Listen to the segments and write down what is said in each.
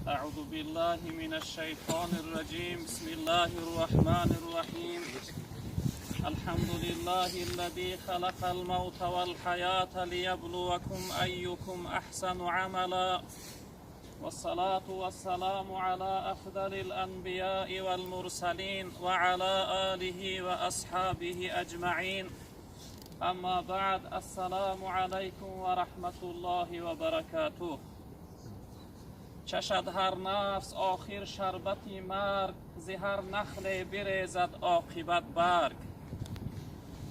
أعوذ بالله من الشيطان الرجيم. بسم الله الرحمن الرحيم. الحمد لله الذي خلق الموت والحياة ليبلوكم أيكم أحسن عملا، والصلاة والسلام على أفضل الأنبياء والمرسلين وعلى آله وأصحابه أجمعين. اما بعد، السلام علیکم و رحمت الله و برکاته. چشد هر نفس آخر شربتی مرگ، زهر نخل بریزد عاقبت برگ.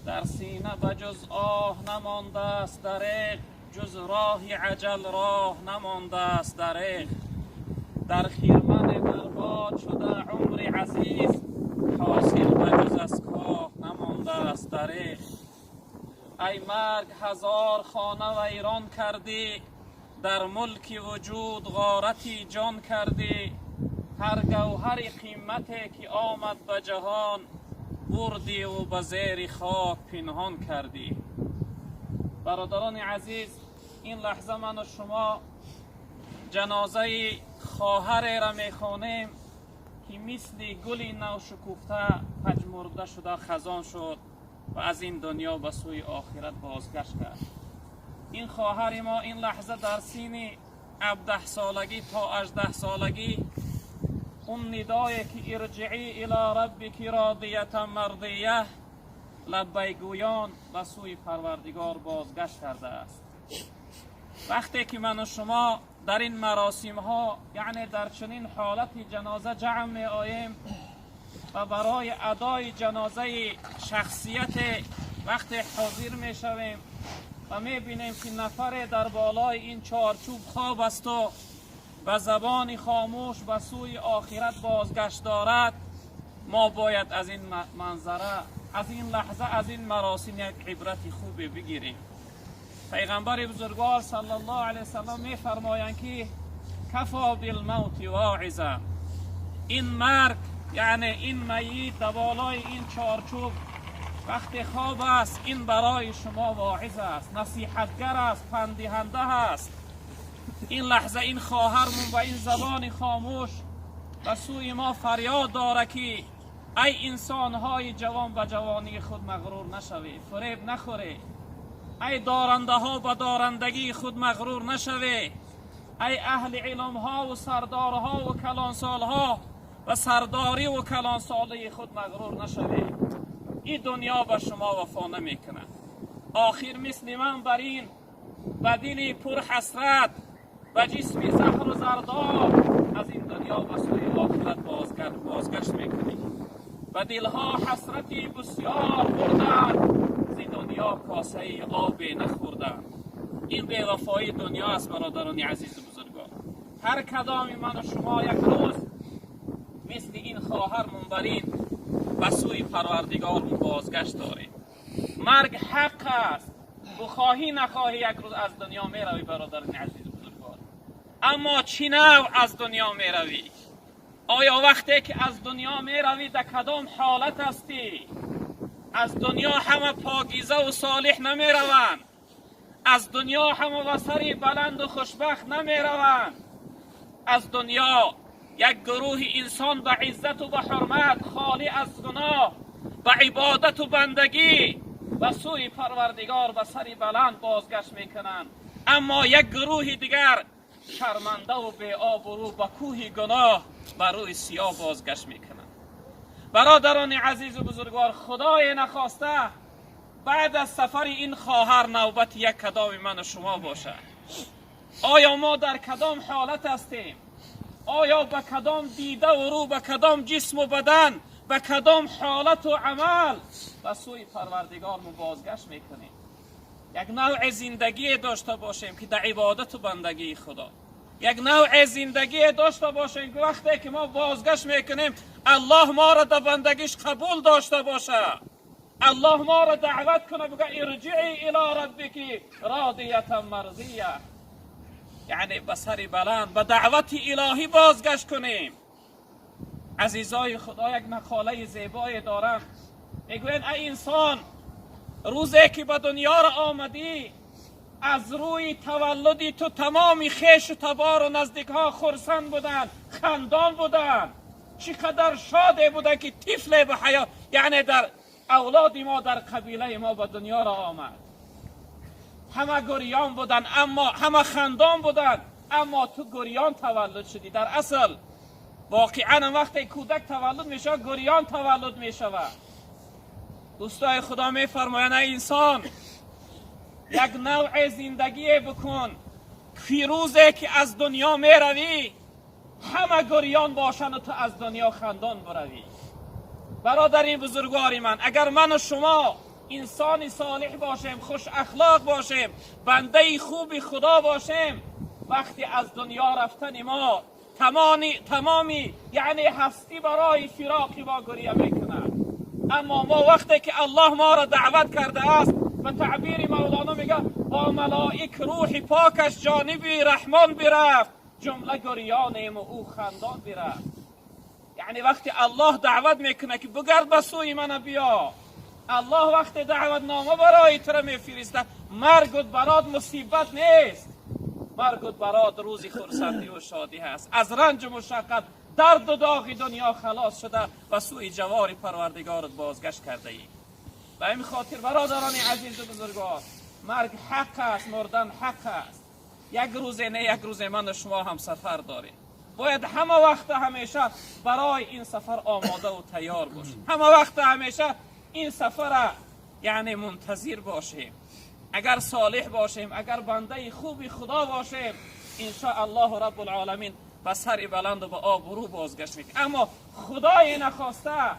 در سینه بجز آه نمانده است دریغ، جز راهی عجل راه نمانده است دریغ. در خیرمن برباد شده عمر عزیز، حاصل بجز از کاه نمانده است دریغ. ای مرگ هزار خانه ویران کردی، در ملک وجود غارتی جان کردی. هر گوهر قیمتی که آمد به جهان، بردی و به زیر خاک پنهان کردی. برادران عزیز، این لحظه من و شما جنازه خواهر را میخوانیم که مثل گلی نو شکوفته پژمرده شده خزان شد و از این دنیا به سوی آخرت بازگشت کرد. این خواهر ما این لحظه در سین 17 سالگی تا 18 سالگی اون ندایی که ارجعی الی ربک راضیة مرضیه لبیک گویان به سوی پروردگار بازگشت کرده است. وقتی که من و شما در این مراسم ها، یعنی در چنین حالت جنازه جمع می آییم و برای ادای جنازه شخصیت وقتی حاضر می شویم و می بینیم که نفر در بالای این چارچوب خواب است و به زبان خاموش به سوی آخرت بازگشت دارد، ما باید از این منظره، از این لحظه، از این مراسم یک عبرت خوبی بگیریم. پیغمبر بزرگوار صلی الله علیه وسلم می فرمایند که کفا بالموت واعظا، این مرگ یعنی این میت در بالای این چارچوب وقتی خواب است، این برای شما واعظ است، نصیحتگر است، پندهنده است. این لحظه این خواهرمون با این زبان خاموش به سوی ما فریاد داره که ای انسانهای جوان به جوانی خود مغرور نشوی، فریب نخوری. ای دارنده ها به دارندگی خود مغرور نشوی. ای اهل علم ها و سردارها و کلانسال ها و سرداری و کلانسالی خود مغرور نشوی. این دنیا به شما وفا نمیکنه. آخر مثل من بر این به دل پر حسرت و جسم زهر و زردار از این دنیا به سوی آخرت بازگشت میکنی. و دلها حسرتی بسیار بردن، زی دنیا کاسه آبی نخوردن. این بی‌وفایی دنیا است برادران عزیز و بزرگان. هر کدام من و شما یک روز مثل این خواهر منبرین به سوی پروردگار بازگشت داریم. مرگ حق است، بخواهی نخواهی یک روز از دنیا می روی برادران عزیز و بزرگوار. اما چی نوع از دنیا می روی؟ آیا وقتی که از دنیا می روی در کدام حالت هستی؟ از دنیا همه پاکیزه و صالح نمی روند. از دنیا همه به سری بلند و خوشبخت نمی روند. از دنیا یک گروه انسان به عزت و به حرمت، خالی از گناه، به عبادت و بندگی و سوی پروردگار به سری بلند بازگشت میکنند. اما یک گروه دیگر شرمنده و بی آبرو به کوه گناه بر روی سیاه بازگشت میکنند. برادران عزیز و بزرگوار، خدای نخواسته بعد از سفر این خواهر نوبت یک کدام من و شما باشه. آیا ما در کدام حالت هستیم؟ آیا به کدام دیده و رو، به کدام جسم و بدن، به کدام حالت و عمل به سوی پروردگار بازگشت میکنیم؟ یک نوع زندگی داشته باشیم که در عبادت و بندگی خدا، یک نوع زندگی داشته باشیم که وقتی که ما بازگشت میکنیم الله ما را در بندگیش قبول داشته باشه. الله ما را دعوت کنه بگه ارجعی الی ربک راضیة مرضیه، یعنی به سری بلند به دعوت الهی بازگشت کنیم. عزیزای خدا یک مقاله زیبایی دارم، میگوین ای انسان، روزی که به دنیا را آمدی از روی تولدی تو تمامی خیش و تبار و نزدیک ها خرسند بودن، خندان بودن. چقدر شاده بودن که طفل به حیات، یعنی در اولادی ما در قبیله ما به دنیا را آمد. همه گریان بودن، اما همه خندان بودن، اما تو گریان تولد شدی. در اصل واقعا وقتی کودک تولد میشه گریان تولد میشود. دوستای خدا میفرمایند ای انسان، یک نوع زندگی بکن که روزی که از دنیا میروی همه گریان باشن و تو از دنیا خندان بروی. برادرین بزرگواری من، اگر من و شما انسان صالح باشیم، خوش اخلاق باشیم، بنده خوب خدا باشیم، وقتی از دنیا رفتن ما تمامی یعنی هستی برای فراقی با گریه میکنند. اما ما وقتی که الله ما را دعوت کرده است، به تعبیر مولانا میگه با ملائک روح پاکش جانبی رحمان برفت، جمله گریانیم و او خندان برفت. یعنی وقتی الله دعوت میکنه که بگرد به سوی من بیا، الله وقتی دعوت نامه برای تو میفرسته، مرگت برات مصیبت نیست، مرگت برات روزی خرسندی و شادی هست. از رنج و مشقت، درد و داغ دنیا خلاص شده و سوی جوار پروردگارت بازگشت کرده ای. به این خاطر برادران عزیز و بزرگوار، مرگ حق است، مردن حق است. یک روز نه یک روز من و شما هم سفر داریم. باید همه وقت همیشه برای این سفر آماده و تیار باشیم. همه وقت همیشه این سفر یعنی منتظر باشیم. اگر صالح باشیم، اگر بنده خوبی خدا باشیم، انشاء الله رب العالمین به سر بلند و به آبرو بازگشت میکنه. اما خدای نخواسته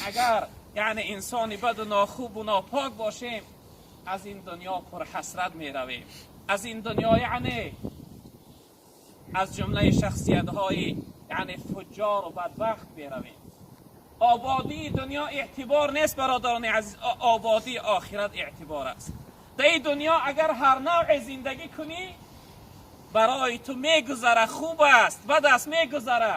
اگر یعنی انسانی بد و ناخوب و ناپاک باشیم، از این دنیا پر حسرت می رویم. از این دنیا یعنی از جمله شخصیت های یعنی فجار و بدبخت می رویم. آبادی دنیا اعتبار نیست برادران عزیز، آبادی آخرت اعتبار است. در این دنیا اگر هر نوع زندگی کنی برای تو میگذره، خوب است، بد است میگذره،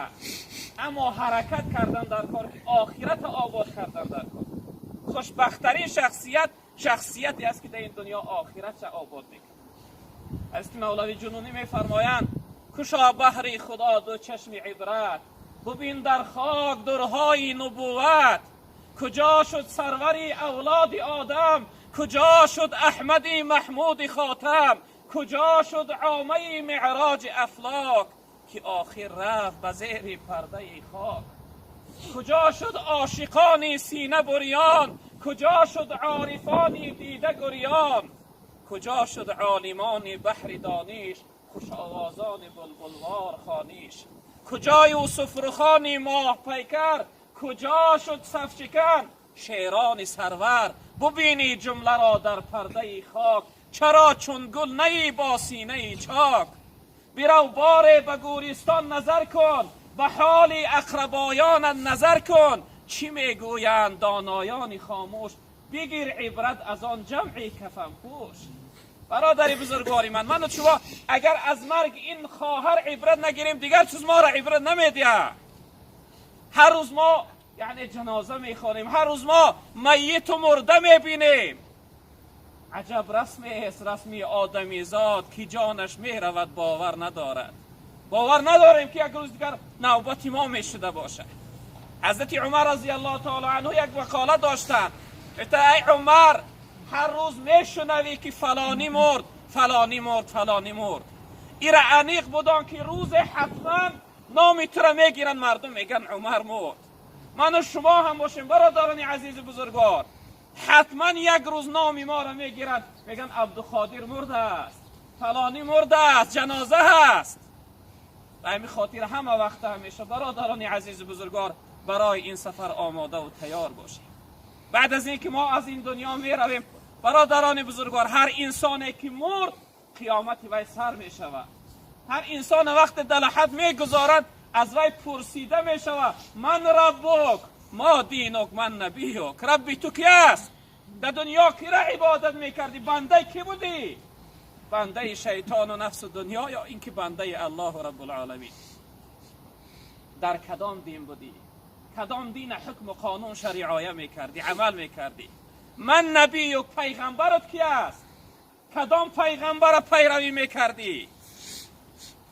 اما حرکت کردن در کار که آخرت آباد کردن در کار. خوشبختترین شخصیتی است که در این دنیا آخرت آباد میکنه. از که مولوی جنونی میفرمایند کشا بحری خدا دو چشم عبرت، ببین در خاک درهای نبوت، کجا شد سروری اولاد آدم، کجا شد احمدی محمود خاتم، کجا شد عامه معراج افلاک، که آخر رفت به زیر پرده خاک. کجا شد عاشقانی سینه بریان، کجا شد عارفانی دیده گریان، کجا شد عالمانی بحر دانش، خوش آوازان بلبلوار خوانیش، کجا یوسف رخانی ماه پیکر، کجا شد صفچکن شیران سرور. ببینی جمله را در پرده خاک، چرا چون گل نی با سینه چاک. برو باره به گورستان نظر کن، به حال اقربایان نظر کن، چی میگویند دانایان خاموش، بگیر عبرت از آن جمعی کفن پوش. برادری بزرگواری من و شما اگر از مرگ این خواهر عبرت نگیریم، دیگر چیز ما را عبرت نمیدیه. هر روز ما یعنی جنازه میخوانیم، هر روز ما میت و مرده میبینیم. عجب رسمی است رسمی آدمی زاد، که جانش میرود باور ندارد. باور نداریم که یک روز دیگر نوبت ما میشده باشه. حضرت عمر رضی الله تعالی عنه یک وکاله داشتن، گفته ای عمر، هر روز میشنوی که فلانی مرد فلانی مرد فلانی مرد. ایره انیق بودن که روز حتما نامی تو را میگیرن، مردم میگن عمر مرد. من و شما هم باشیم برادران عزیز بزرگوار، حتما یک روز نامی ما را میگیرن، میگن عبدالقادر مرده است، فلانی مرده است، جنازه هست. و همین خاطر همه وقت همیشه برادران عزیز بزرگوار برای این سفر آماده و تیار باشیم. بعد از اینکه ما از این دنیا می رویم برادران بزرگوار، هر انسانی که مرد قیامتی وی سر می شود. هر انسان وقت دلحد می گذارد از وی پرسیده می شود من ربک ما دینک من نبیک. ربی تو کی است؟ در دنیا کی را عبادت می کردی؟ بنده کی بودی؟ بنده شیطان و نفس دنیا یا اینکه بنده الله رب العالمین؟ در کدام دین بودی؟ کدام دین حکم و قانون شرعایه میکردی، عمل میکردی؟ من نبی و پیغمبرت کی است؟ کدام پیغمبر پیروی میکردی؟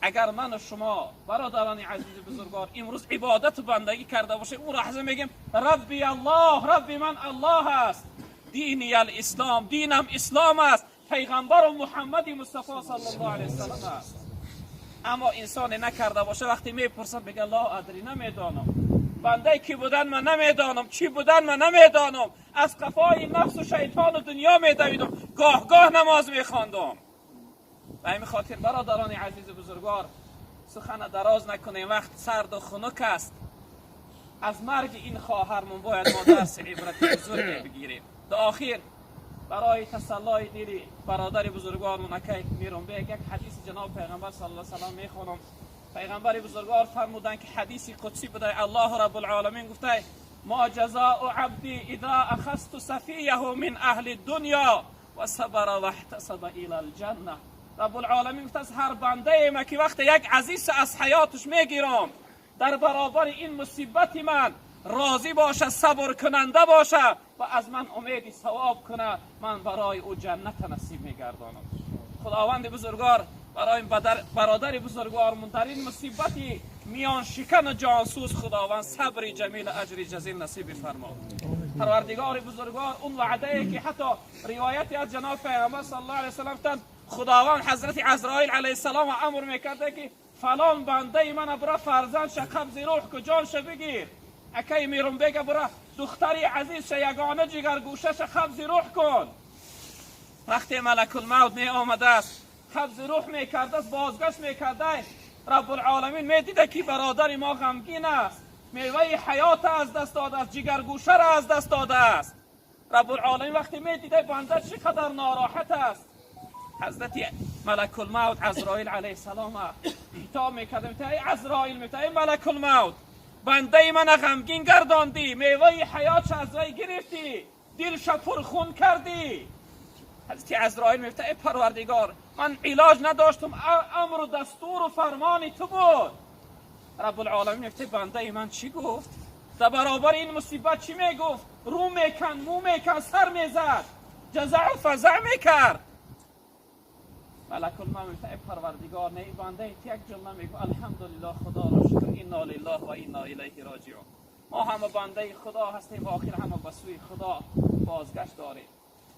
اگر من و شما برادران عزیز بزرگوار امروز عبادت و بندگی کرده باشیم، اون لحظه میگیم ربی الله، ربی من الله است، دینی الاسلام، دینم اسلام است، پیغمبر و محمد مصطفی صلی الله علیه وسلم است. اما انسان نکرده باشه وقتی میپرسم بگه لا ادری، نمیدانم، بنده کی بودن من نمیدانم، چی بودن من نمیدانم، از قفای نفس و شیطان و دنیا میدویدم، گاه نماز میخواندم. و همین خاطر برادران عزیز بزرگوار سخن دراز نکنیم، وقت سرد و خنک است. از مرگ این خواهرمون باید ما درس عبرت بزرگی بگیریم. در آخر برای تسلای دل برادر بزرگوارمون اکی میرم به یک حدیث جناب پیغمبر صلی الله علیه و سلم میخونم. پیغمبر بزرگوار فرمودن که حدیثی قدسی بوده، الله رب العالمین گفته ما جزاء عبدی اذا اخذت صفیه من اهل الدنیا و صبر و احتسب الى الجنه. رب العالمین گفته از هر بنده ما که وقت یک عزیز از حیاتش میگیرم در برابر این مصیبت من راضی باشه، صبر کننده باشه و از من امید ثواب کنه، من برای او جنت نصیب میگردانم. خداوند بزرگوار برای برادر بزرگوارمون در این مصیبتی میان شکن و جانسوز خداوند صبر جمیل اجر جزیل نصیب فرما. پروردگار بزرگوار اون وعده ای که حتی روایتی از جناب پیغمبر صلی الله علیه و سلم گفتند خداوند حضرت عزرائیل علیه السلام امر میکرده که فلان بنده من برا فرزندش قبض روح کو جانش بگیر، اکی میرم بگه برا دختری عزیزش یگانه جگر گوشش قبض روح کن. وقتی ملک الموت می آمده است قبض روح میکرده است، بازگشت میکرده، رب العالمین میدیده که برادر ما غمگین است، میوه حیات از دست داده است، جگر گوشه را از دست داده است. رب العالمین وقتی میدیده بنده چقدر ناراحت است، حضرت ملک الموت عزرائیل علیه السلام خطاب میکرده، میگه ای عزرائیل، میگه ای ملک الموت، بنده من غمگین گرداندی، میوه حیاتش از وی گرفتی، دلش پرخون کردی. حضرت عزرائیل میگه ای پروردگار من علاج نداشتم، امر و دستور و فرمان تو بود. رب العالمین میگه بنده من چی گفت؟ در برابر این مصیبت چی میگفت؟ رو میکن، مو میکن، سر میزد، جزع و فزع میکرد. ملک الموت میگه ای پروردگار نه، بنده یک جمله میگه الحمدلله، خدا را شکر، انا لله و انا الیه راجعون. ما همه بنده خدا هستیم و آخر همه به سوی خدا بازگشت داریم.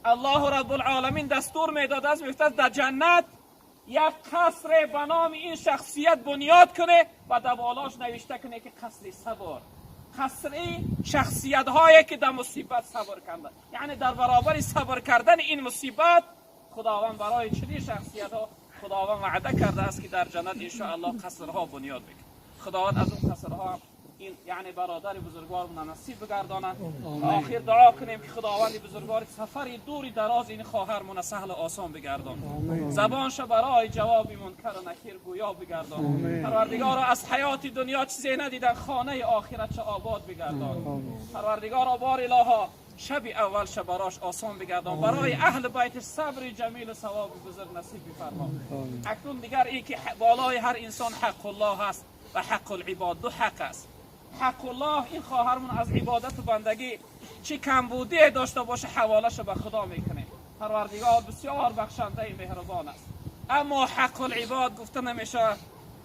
الله رب العالمین دستور میداد از میگفت در جنت یک قصر به نام این شخصیت بنیاد کنه و در بالاش نوشته کنه که قصر صبر، قصری شخصیت هایی که در مصیبت صبر کردن، یعنی در برابر صبر کردن این مصیبت خداوند برای چنین شخصیت ها خداوند وعده کرده است که در جنت ان شاء الله قصرها بنیاد بکنه. خداوند از اون قصرها این یعنی برادر بزرگوارمون نصیب بگردانه. آخر دعا کنیم که خداوند بزرگوار سفری دوری دراز این خواهرمون سهل و آسان بگردان، زبانش برای جواب منکر و نکیر گویا بگردان. پروردگارا از حیات دنیا چیزی ندیدن، خانه آخرت چه آباد بگردان. پروردگارا بار الها شب اول شبراش آسان بگردان، برای اهل بیت صبر جمیل و ثواب بزرگ نصیب بفرما. اکنون دیگر ای که بالای هر انسان حق الله هست و حق العباد، دو حق است. حق الله این خواهرمون از عبادت و بندگی چی کمبودی داشته باشه حوالش به خدا میکنه، پروردگار بسیار بخشنده مهربان است. اما حق العباد گفته نمیشه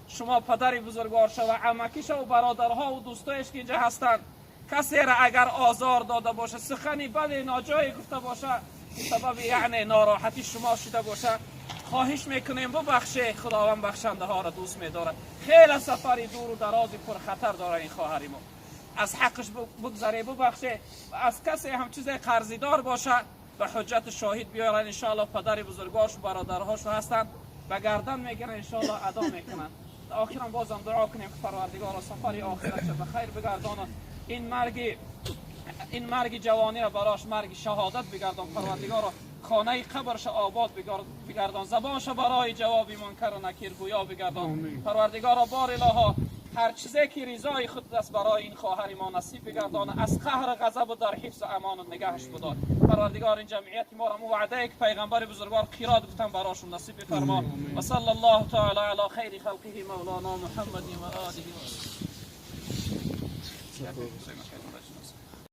شما پدر بزرگوار شو و عمکیش و برادرها و دوستایش که اینجا هستند کسی را اگر آزار داده باشه، سخنی بد ناجایی گفته باشه سبب یعنی ناراحتی شما شده باشه، خواهش میکنیم ببخشه. خداوند بخشنده ها را دوست میداره. خیلی سفری دور و درازی پر خطر داره این خواهری ما، از حقش بگذره ببخشه. و از کسی هم چیز قرضی دار باشه به حجت شاهد بیارن، انشاءالله پدر بزرگاش و برادرهاش هستند به گردن میگیرن، انشاءالله ادا میکنن. آخرا بازم دعا کنیم که پروردگار سفری آخرت به خیر بگردانه، این مرگ جوانی را براش مرگ شهادت بگردان. پروردگار خانه قبرش آباد بگردان، زبانش برای جواب منکر و نکیر گویا بگردان. پروردگار بار الها هر چیزی که رضای خود است برای این خواهر ما نصیب بگردان، از قهر غضب و در حفظ و امان و نگهش بدار. پروردگار این جمعیت ما را وعده که پیغمبر بزرگوار قیراد گفتن براشون نصیب فرما. و صلی الله تعالی علی خیر خلقه مولانا محمد و آله و